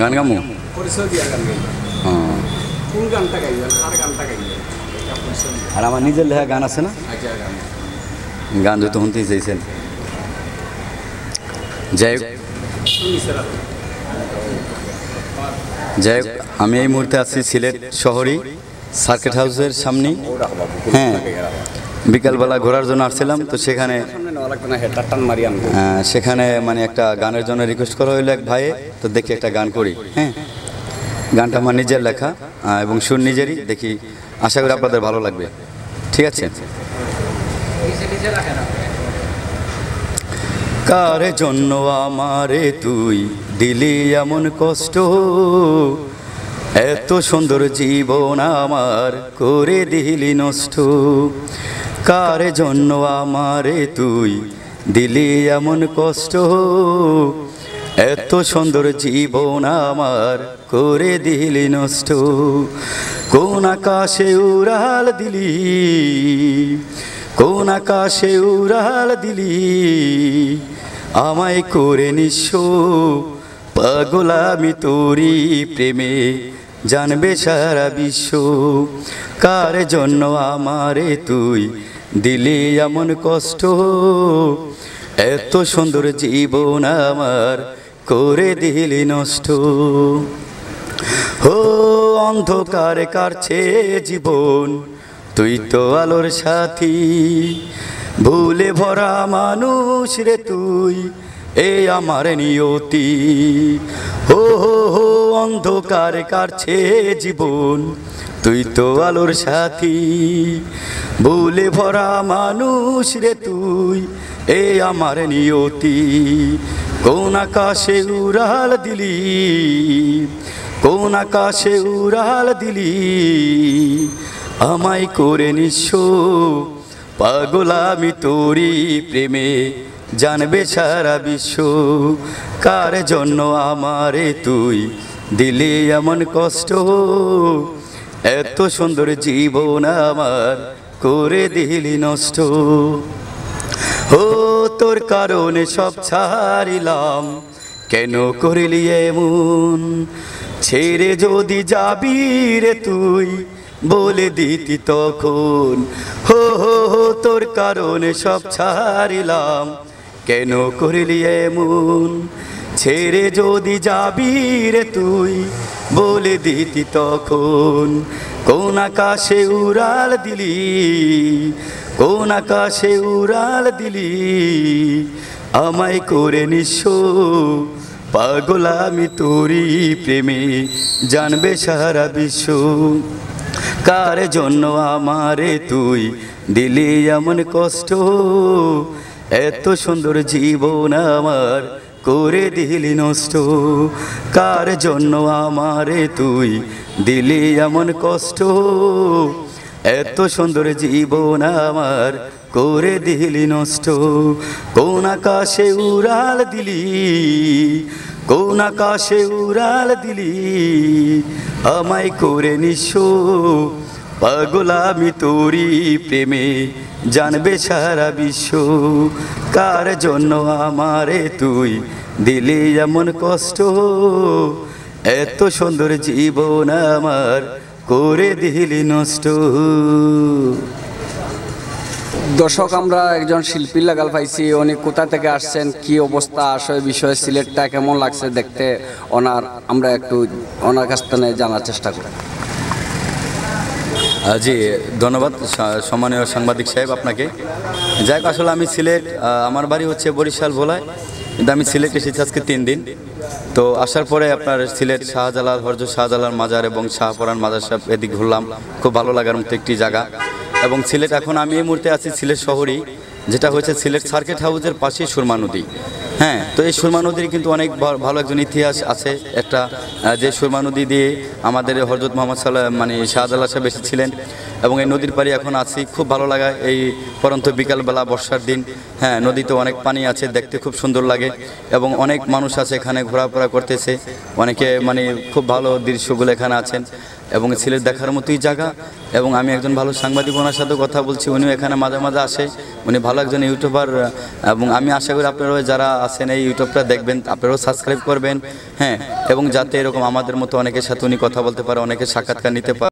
গান গামু আর আমার নিজের লেখা গান আছে না, গান যত শুনতে চাইছেন। যাই হোক যাই হোক, আমি এই মুহূর্তে আছি সিলেট শহরে সার্কিট হাউসের সামনে। হ্যাঁ, বিকালবেলা ঘোরার জন্য আসছিলাম, তো সেখানে মানে একটা গানের জন্য রিকোয়েস্ট করা হইলো এক ভাইয়ে, তো দেখি একটা গান করি। হ্যাঁ, গানটা আমার নিজের লেখা এবং সুর নিজেরই, দেখি আশা করি আপনাদের ভালো লাগবে। ঠিক আছে। কার জন্য আমারে তুই দিলি এমন কষ্ট, এত সুন্দর জীবন আমার করে দিলি নষ্ট। কার জন্য আমারে তুই দিলি এমন কষ্ট, এত সুন্দর জীবন আমার করে দিলি নষ্ট। কোন আকাশে উড়াল দিলি, কোন আকাশে উড়াল দিলি, আমায় করে নিঃস্ব। পাগল আমি তোরি প্রেমে, জানবে সারা বিশ্ব। কার জন্য আমারে তুই দিলি এমন কষ্ট, এত সুন্দর জীবন আমার করে দিলি নষ্ট। ও অন্ধকার কাটছে জীবন, তুই তো আলোর সাথী। ভুলে ভরা মানুষ রে তুই, এই আমার নিয়তি। হো হো হো অন্ধকার কাটছে জীবন, তুই তো আলোর সাথী। ভুলে ভরা মানুষ রে তুই, এই আমার নিয়তি। কোন আকাশে উড়াল দিলি, কোন আকাশে উড়াল দিলি, আমায় করে নিঃস্ব। পাগল আমি তোরি প্রেমে, জানবে সারা বিশ্ব। কার জন্য আমারে তুই দিলি এমন কষ্ট, এত সুন্দর জীবন আমার করে দিলি নষ্ট। ও তোর কারণে সব ছাড়িলাম, কেন করিলি এমন। ছেড়ে যদি যাবি রে তুই, বলে দিতি তখন। হো হো হো তোর কারণে সব ছাড়িলাম, কেন করিলি এমন। ছেড়ে যদি যাবি রে তুই, বলে দিতি তখন। কোন আকাশে উড়াল দিলি, কোন আকাশে উড়াল দিলি, আমায় করে নিঃস্ব। পাগল আমি তোরি প্রেমে, জানবে সারা বিশ্ব। কার জন্য আমারে তুই দিলি এমন কষ্ট, এত সুন্দর জীবন আমার করে দিলি নষ্ট। কার জন্য আমারে তুই দিলি এমন কষ্ট, এত সুন্দর জীবন আমার করে দিলি নষ্ট। কোন আকাশে উড়াল দিলি, কোন আকাশে উড়াল দিলি, আমায় করে নিঃস্ব। পাগল আমি তোরি প্রেমে, জানবে সারা বিশ্ব। কার জন্য আমারে তুই দিলি এমন কষ্ট, এত সুন্দর জীবন আমার করে দিলি নষ্ট। দর্শক, আমরা একজন শিল্পীর লাগাল পাইছি। উনি কোথা থেকে আসছেন, কি অবস্থা, আসলে বিষয়ে সিলেটটা কেমন লাগছে দেখতে আমরা একটু ওনার কাছ থেকে জানার চেষ্টা করি। জি ধন্যবাদ সম্মানীয় সাংবাদিক সাহেব আপনাকে। যাই হোক, আসলে আমি সিলেট, আমার বাড়ি হচ্ছে বরিশাল ভোলায়, কিন্তু আমি সিলেট এসেছি আজকে 3 দিন। তো আসার পরে আপনার সিলেট শাহজালাল, হযরত শাহজালাল মাজার এবং শাহপরান মাজার সাহেব এদিক ঘুরলাম, খুব ভালো লাগার মতো একটি জায়গা। এবং সিলেট, এখন আমি এই মুহূর্তে আছি সিলেট শহরেই, যেটা হচ্ছে সিলেট সার্কিট হাউসের পাশেই সুরমা নদী। হ্যাঁ, তো এই সুরমা নদীর কিন্তু অনেক ভালো একজন ইতিহাস আছে একটা, যে সুরমা নদী দিয়ে আমাদের হযরত মুহাম্মদ শাহজালাল সাহেব এসেছিলেন। এবং এই নদীর পাড়ে এখন আছি, খুব ভালো লাগা এই পরন্ত বিকালবেলা বর্ষার দিন। হ্যাঁ, নদীতে অনেক পানি আছে, দেখতে খুব সুন্দর লাগে এবং অনেক মানুষ আছে এখানে ঘোরাফেরা করতেছে, অনেকে খুব ভালো দৃশ্যগুলো এখানে আছেন এবং সিলেট দেখার মতোই জায়গা। এবং আমি একজন ভালো সাংবাদিক, ওনার সাথে কথা বলছি, উনিও এখানে মাঝে মাঝে আসে, উনি ভালো একজন ইউটিউবার। এবং আমি আশা করি আপনারা যারা আছেন এই ইউটিউবটা দেখবেন, আপনারাও সাবস্ক্রাইব করবেন, হ্যাঁ, এবং যাতে এরকম আমাদের মতো অনেকের সাথে উনি কথা বলতে পারে, অনেকের সাক্ষাৎকার নিতে পারে।